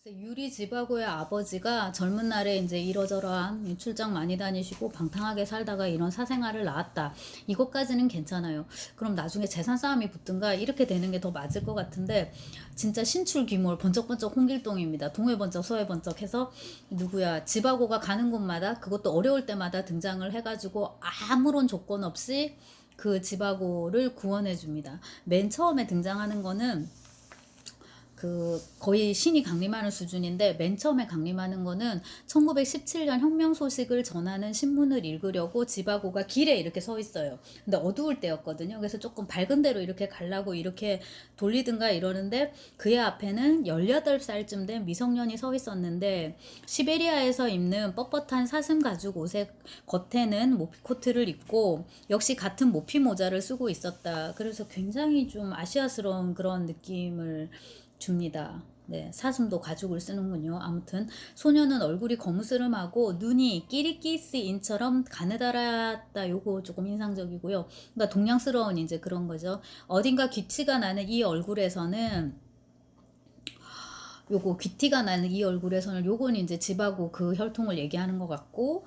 그래서 유리 지바고의 아버지가 젊은 날에 이제 이러저러한 출장 많이 다니시고 방탕하게 살다가 이런 사생활을 낳았다. 이것까지는 괜찮아요. 그럼 나중에 재산 싸움이 붙든가 이렇게 되는 게 더 맞을 것 같은데, 진짜 신출귀몰 번쩍번쩍 홍길동입니다. 동해 번쩍 서해 번쩍 해서 누구야 지바고가 가는 곳마다, 그것도 어려울 때마다 등장을 해가지고 아무런 조건 없이 그 지바고를 구원해 줍니다. 맨 처음에 등장하는 거는 그 거의 신이 강림하는 수준인데, 맨 처음에 강림하는 거는 1917년 혁명 소식을 전하는 신문을 읽으려고 지바고가 길에 이렇게 서 있어요. 근데 어두울 때였거든요. 그래서 조금 밝은 데로 이렇게 가려고 이렇게 돌리든가 이러는데, 그의 앞에는 18살쯤 된 미성년이 서 있었는데, 시베리아에서 입는 뻣뻣한 사슴 가죽 옷에 겉에는 모피 코트를 입고 역시 같은 모피 모자를 쓰고 있었다. 그래서 굉장히 좀 아시아스러운 그런 느낌을 줍니다. 네, 사슴도 가죽을 쓰는군요. 아무튼 소녀는 얼굴이 거무스름하고 눈이 끼리끼스인처럼 가느다랗다. 요거 조금 인상적이고요. 그러니까 동양스러운 이제 그런 거죠. 어딘가 귀티가 나는 이 얼굴에서는, 요거 귀티가 나는 이 얼굴에서는 요건 이제 집하고 그 혈통을 얘기하는 것 같고,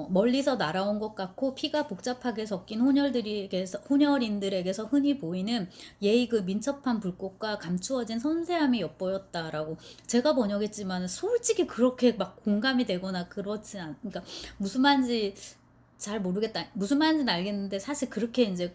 멀리서 날아온 것 같고 피가 복잡하게 섞인 혼혈인들에게서 흔히 보이는 예의 그 민첩한 불꽃과 감추어진 섬세함이 엿보였다라고 제가 번역했지만, 솔직히 그렇게 막 공감이 되거나 그렇지 않, 그러니까 무슨 말인지 잘 모르겠다. 무슨 말인지는 알겠는데 사실 그렇게 이제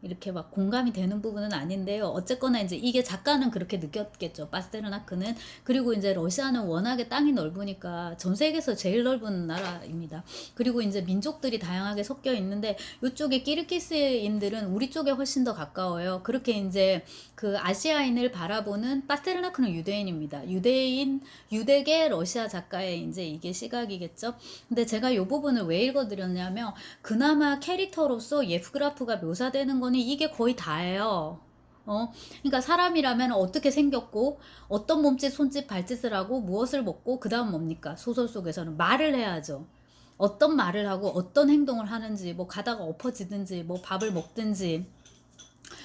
이렇게 막 공감이 되는 부분은 아닌데요. 어쨌거나 이제 이게 작가는 그렇게 느꼈겠죠. 파스테르나크는. 그리고 이제 러시아는 워낙에 땅이 넓으니까 전 세계에서 제일 넓은 나라입니다. 그리고 이제 민족들이 다양하게 섞여 있는데, 이쪽에 끼르기스인들은 우리 쪽에 훨씬 더 가까워요. 그렇게 이제 그 아시아인을 바라보는, 파스테르나크는 유대인입니다. 유대계 러시아 작가의 이제 이게 시각이겠죠. 근데 제가 이 부분을 왜 읽어드렸냐면, 그나마 캐릭터로서 예프그라프가 묘사되는 거는 이게 거의 다예요. 그러니까 사람이라면 어떻게 생겼고, 어떤 몸짓, 손짓, 발짓을 하고, 무엇을 먹고, 그 다음 뭡니까? 소설 속에서는 말을 해야죠. 어떤 말을 하고, 어떤 행동을 하는지, 뭐 가다가 엎어지든지, 뭐 밥을 먹든지,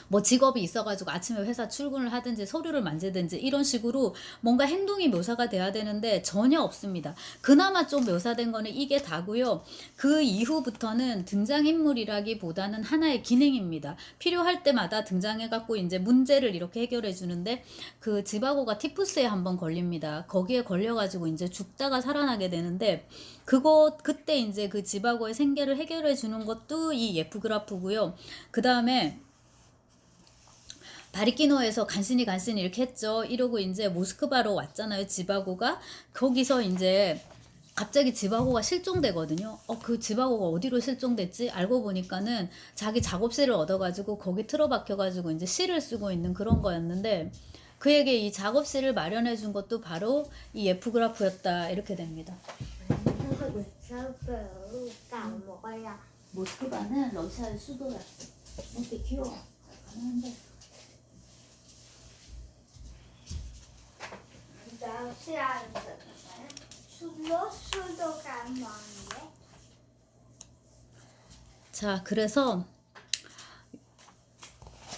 뭐 직업이 있어가지고 아침에 회사 출근을 하든지 서류를 만지든지 이런 식으로 뭔가 행동이 묘사가 돼야 되는데 전혀 없습니다. 그나마 좀 묘사된 거는 이게 다고요. 그 이후부터는 등장인물이라기보다는 하나의 기능입니다. 필요할 때마다 등장해갖고 이제 문제를 이렇게 해결해 주는데, 그 지바고가 티푸스에 한번 걸립니다. 거기에 걸려가지고 이제 죽다가 살아나게 되는데, 그때 이제 그 지바고의 생계를 해결해 주는 것도 이 예프그라프고요. 그 다음에 바리키노에서 간신히 이렇게 했죠. 이러고 이제 모스크바로 왔잖아요. 지바고가. 거기서 이제 갑자기 지바고가 실종되거든요. 그 지바고가 어디로 실종됐지? 알고 보니까는 자기 작업실을 얻어가지고 거기 틀어박혀가지고 이제 시를 쓰고 있는 그런 거였는데, 그에게 이 작업실을 마련해 준 것도 바로 이 예프그라프였다. 이렇게 됩니다. 모스크바는 러시아의 수도야. 이렇게 귀여워. 자, 그래서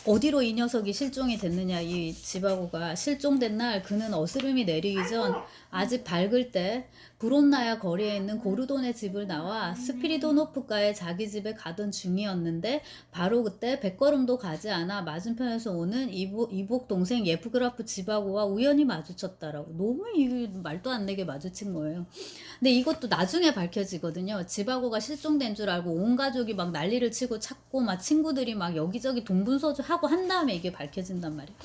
어디로 이 녀석이 실종이 됐느냐. 이 지바고가 실종된 날 그는 어스름이 내리기 전 아직 밝을 때 브론나야 거리에 있는 고르돈의 집을 나와 스피리도노프가의 자기 집에 가던 중이었는데, 바로 그때 100걸음도 가지 않아 맞은편에서 오는 이복 동생 예프그라프 지바고와 우연히 마주쳤다라고. 너무 이 말도 안 되게 마주친 거예요. 근데 이것도 나중에 밝혀지거든요. 지바고가 실종된 줄 알고 온 가족이 막 난리를 치고 찾고, 막 친구들이 막 여기저기 동분서주하고 한 다음에 이게 밝혀진단 말이에요.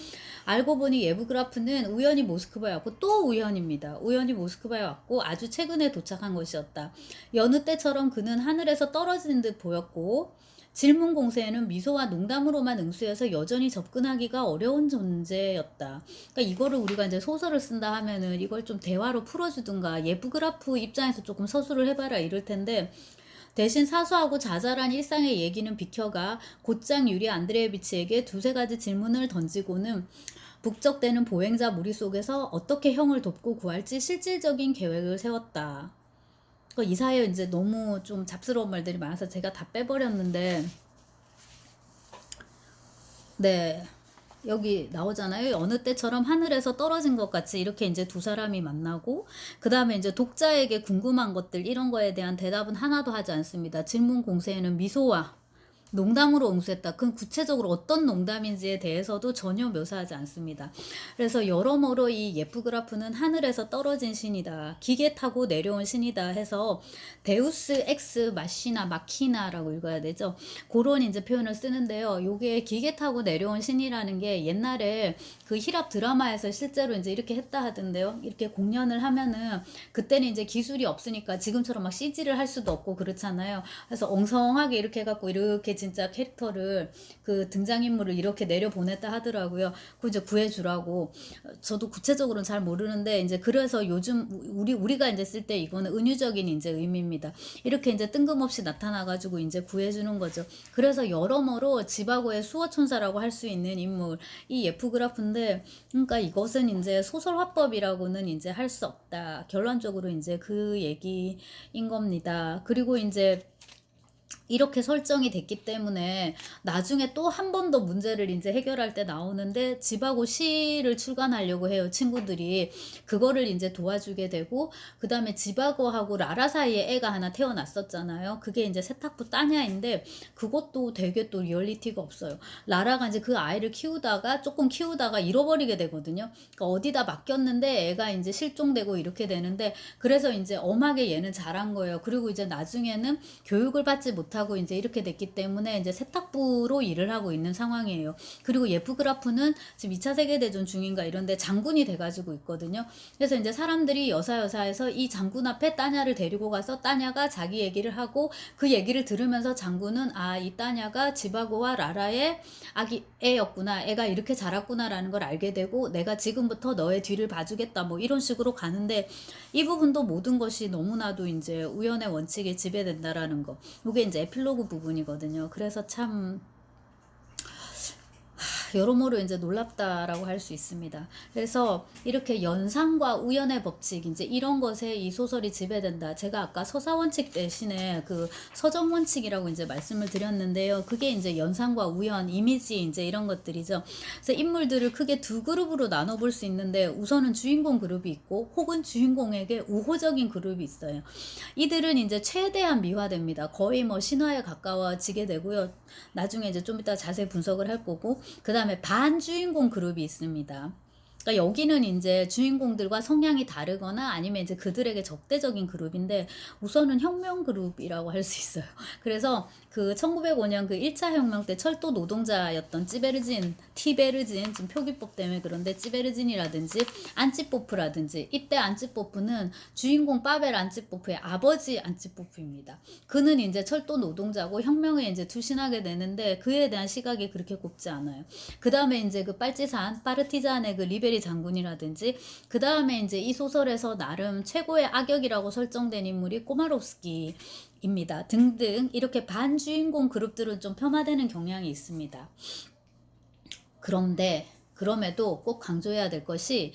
알고 보니 예브그라프는 우연히 모스크바에 왔고, 또 우연입니다. 우연히 모스크바에 왔고 아주 최근에 도착한 것이었다. 여느 때처럼 그는 하늘에서 떨어지는 듯 보였고, 질문 공세에는 미소와 농담으로만 응수해서 여전히 접근하기가 어려운 존재였다. 그러니까 이거를 우리가 이제 소설을 쓴다 하면은 이걸 좀 대화로 풀어주든가, 예프그라프 입장에서 조금 서술을 해봐라 이럴 텐데, 대신 사소하고 자잘한 일상의 얘기는 비켜가 곧장 유리 안드레예비치에게 두세 가지 질문을 던지고는 북적대는 보행자 무리 속에서 어떻게 형을 돕고 구할지 실질적인 계획을 세웠다. 이 사이에 이제 너무 좀 잡스러운 말들이 많아서 제가 다 빼버렸는데, 네. 여기 나오잖아요. 어느 때처럼 하늘에서 떨어진 것 같이 이렇게 이제 두 사람이 만나고 그다음에 이제 독자에게 궁금한 것들 이런 거에 대한 대답은 하나도 하지 않습니다. 질문 공세에는 미소와 농담으로 응수했다. 그 구체적으로 어떤 농담인지에 대해서도 전혀 묘사하지 않습니다. 그래서 여러모로 이 예프그라프는 하늘에서 떨어진 신이다. 기계 타고 내려온 신이다 해서 데우스 엑스 마시나 마키나라고 읽어야 되죠. 그런 이제 표현을 쓰는데요. 요게 기계 타고 내려온 신이라는 게 옛날에 그 히랍 드라마에서 실제로 이제 이렇게 했다 하던데요. 이렇게 공연을 하면은 그때는 이제 기술이 없으니까 지금처럼 막 CG를 할 수도 없고 그렇잖아요. 그래서 엉성하게 이렇게 해갖고 이렇게 진짜 캐릭터를 그 등장인물을 이렇게 내려보냈다 하더라고요. 그 이제 구해주라고. 저도 구체적으로는 잘 모르는데 이제 그래서 요즘 우리가 이제 쓸 때 이거는 은유적인 이제 의미입니다. 이렇게 이제 뜬금없이 나타나가지고 이제 구해주는 거죠. 그래서 여러모로 지바고의 수호천사라고 할 수 있는 인물 이 예프그라프인데 그러니까 이것은 이제 소설 화법이라고는 이제 할 수 없다. 결론적으로 이제 그 얘기인 겁니다. 그리고 이제 이렇게 설정이 됐기 때문에 나중에 또 한 번 더 문제를 이제 해결할 때 나오는데 집하고 시를 출간하려고 해요. 친구들이. 그거를 이제 도와주게 되고 그다음에 집하고하고 라라 사이에 애가 하나 태어났었잖아요. 그게 이제 세탁부 따냐인데 그것도 되게 또 리얼리티가 없어요. 라라가 이제 그 아이를 키우다가 조금 키우다가 잃어버리게 되거든요. 그러니까 어디다 맡겼는데 애가 이제 실종되고 이렇게 되는데 그래서 이제 엄하게 얘는 자란 거예요. 그리고 이제 나중에는 교육을 받지 못하고 이제 이렇게 됐기 때문에 이제 세탁부로 일을 하고 있는 상황이에요. 그리고 예프그라프는 지금 2차 세계대전 중인가 이런데 장군이 돼가지고 있거든요. 그래서 이제 사람들이 여사여사해서 이 장군 앞에 따냐를 데리고 가서 따냐가 자기 얘기를 하고 그 얘기를 들으면서 장군은 아, 이 따냐가 지바고와 라라의 아기 애였구나. 애가 이렇게 자랐구나라는 걸 알게 되고 내가 지금부터 너의 뒤를 봐주겠다. 뭐 이런 식으로 가는데 이 부분도 모든 것이 너무나도 이제 우연의 원칙에 지배된다라는 거. 이게 이제 에필로그 부분이거든요. 그래서 참 여러모로 이제 놀랍다라고 할 수 있습니다. 그래서 이렇게 연상과 우연의 법칙 이제 이런 것에 이 소설이 지배된다. 제가 아까 서사 원칙 대신에 그 서정 원칙이라고 이제 말씀을 드렸는데요. 그게 이제 연상과 우연, 이미지 이제 이런 것들이죠. 그래서 인물들을 크게 두 그룹으로 나눠 볼 수 있는데 우선은 주인공 그룹이 있고 혹은 주인공에게 우호적인 그룹이 있어요. 이들은 이제 최대한 미화됩니다. 거의 뭐 신화에 가까워지게 되고요. 나중에 이제 좀 이따 자세히 분석을 할 거고 그 다음에 반주인공 그룹이 있습니다. 그러니까 여기는 이제 주인공들과 성향이 다르거나 아니면 이제 그들에게 적대적인 그룹인데 우선은 혁명 그룹이라고 할 수 있어요. 그래서 그 1905년 그 1차 혁명 때 철도 노동자였던 티베르진 지금 표기법 때문에 그런데 찌베르진이라든지 안찌포프라든지 이때 안찌포프는 주인공 파벨 안찌포프의 아버지 안찌포프입니다. 그는 이제 철도 노동자고 혁명에 이제 투신하게 되는데 그에 대한 시각이 그렇게 곱지 않아요. 그 다음에 이제 그 빨치산 파르티잔의 그 리베리 장군이라든지 그 다음에 이제 이 소설에서 나름 최고의 악역이라고 설정된 인물이 꼬마롭스키 입니다. 등등 이렇게 반주인공 그룹들은 좀 폄하되는 경향이 있습니다. 그런데 그럼에도 꼭 강조해야 될 것이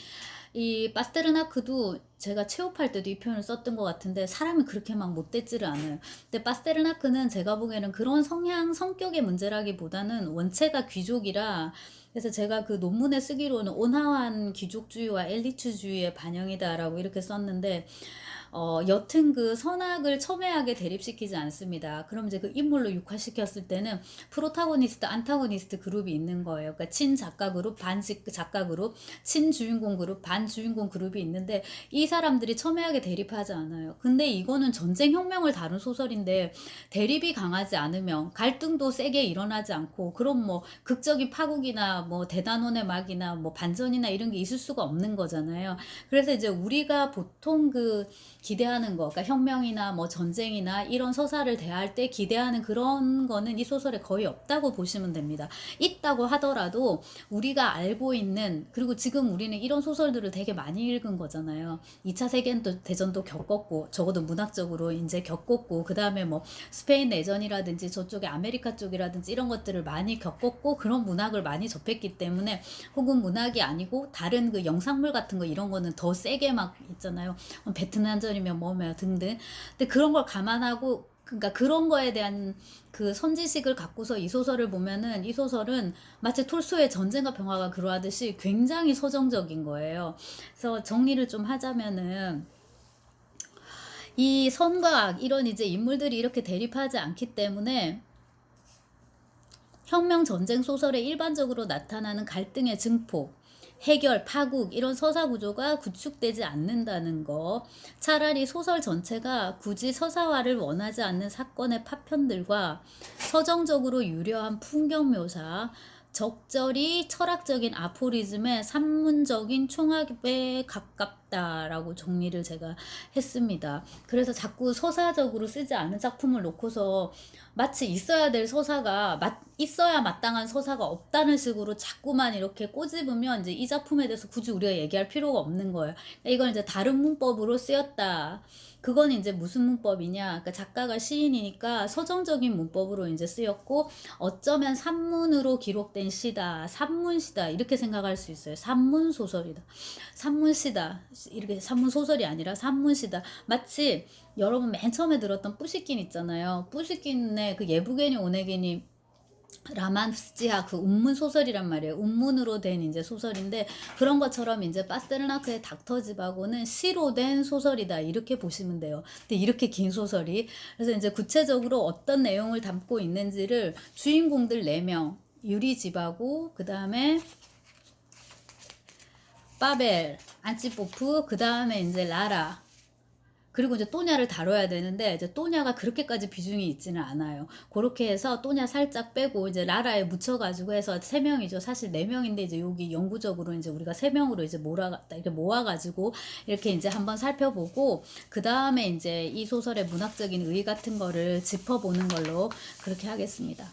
이 파스테르나크도 제가 체업할 때도 이 표현을 썼던 것 같은데 사람이 그렇게 막 못됐지를 않아요. 근데 파스테르나크는 제가 보기에는 그런 성격의 문제라기보다는 원체가 귀족이라 그래서 제가 그 논문에 쓰기로는 온화한 귀족주의와 엘리트주의의 반영이다라고 이렇게 썼는데 여튼 그 선악을 첨예하게 대립시키지 않습니다. 그럼 이제 그 인물로 육화시켰을 때는 프로타고니스트, 안타고니스트 그룹이 있는 거예요. 그러니까 친작가 그룹, 반작가 그룹, 친주인공 그룹, 반주인공 그룹이 있는데 이 사람들이 첨예하게 대립하지 않아요. 근데 이거는 전쟁 혁명을 다룬 소설인데 대립이 강하지 않으면 갈등도 세게 일어나지 않고 그럼 뭐 극적인 파국이나 뭐 대단원의 막이나 뭐 반전이나 이런 게 있을 수가 없는 거잖아요. 그래서 이제 우리가 보통 그 기대하는 거, 그러니까 혁명이나 뭐 전쟁이나 이런 서사를 대할 때 기대하는 그런 거는 이 소설에 거의 없다고 보시면 됩니다. 있다고 하더라도 우리가 알고 있는 그리고 지금 우리는 이런 소설들을 되게 많이 읽은 거잖아요. 2차 세계대전도 겪었고 적어도 문학적으로 이제 겪었고 그 다음에 뭐 스페인 내전이라든지 저쪽에 아메리카 쪽이라든지 이런 것들을 많이 겪었고 그런 문학을 많이 접했기 때문에 혹은 문학이 아니고 다른 그 영상물 같은 거 이런 거는 더 세게 막 있잖아요. 베트남전이면 뭐며 등등. 근데 그런 걸 감안하고 그러니까 그런 거에 대한 그 선지식을 갖고서 이 소설을 보면은 이 소설은 마치 톨스토이의 전쟁과 평화가 그러하듯이 굉장히 서정적인 거예요. 그래서 정리를 좀 하자면은 이 선과 악 이런 이제 인물들이 이렇게 대립하지 않기 때문에 혁명 전쟁 소설에 일반적으로 나타나는 갈등의 증폭, 해결, 파국 이런 서사 구조가 구축되지 않는다는 거. 차라리 소설 전체가 굳이 서사화를 원하지 않는 사건의 파편들과 서정적으로 유려한 풍경 묘사, 적절히 철학적인 아포리즘의 산문적인 총합에 가깝다라고 정리를 제가 했습니다. 그래서 자꾸 서사적으로 쓰지 않은 작품을 놓고서 마치 있어야 될 서사가 있어야 마땅한 서사가 없다는 식으로 자꾸만 이렇게 꼬집으면 이제 이 작품에 대해서 굳이 우리가 얘기할 필요가 없는 거예요. 이건 이제 다른 문법으로 쓰였다. 그건 이제 무슨 문법이냐? 그러니까 작가가 시인이니까 서정적인 문법으로 이제 쓰였고 어쩌면 산문으로 기록된 시다, 산문시다 이렇게 생각할 수 있어요. 산문 소설이다, 산문시다 이렇게 산문 소설이 아니라 산문시다. 마치 여러분 맨 처음에 들었던 뿌시킨 있잖아요. 뿌시킨의 그 예부게니 오네게니 라만스지하 그 운문 소설이란 말이에요. 운문으로 된 이제 소설인데 그런 것처럼 이제 파스테르나크의 닥터집하고는 시로 된 소설이다 이렇게 보시면 돼요. 근데 이렇게 긴 소설이 그래서 이제 구체적으로 어떤 내용을 담고 있는지를 주인공들 4명 유리집하고 그 다음에 파벨, 안치포프, 그 다음에 이제 라라 그리고 이제 또냐를 다뤄야 되는데 이제 또냐가 그렇게까지 비중이 있지는 않아요. 그렇게 해서 또냐 살짝 빼고 이제 라라에 묻혀가지고 해서 3명이죠. 사실 4명인데 이제 여기 영구적으로 이제 우리가 3명으로 이제 이렇게 모아가지고 이렇게 이제 한번 살펴보고 그 다음에 이제 이 소설의 문학적인 의의 같은 거를 짚어보는 걸로 그렇게 하겠습니다.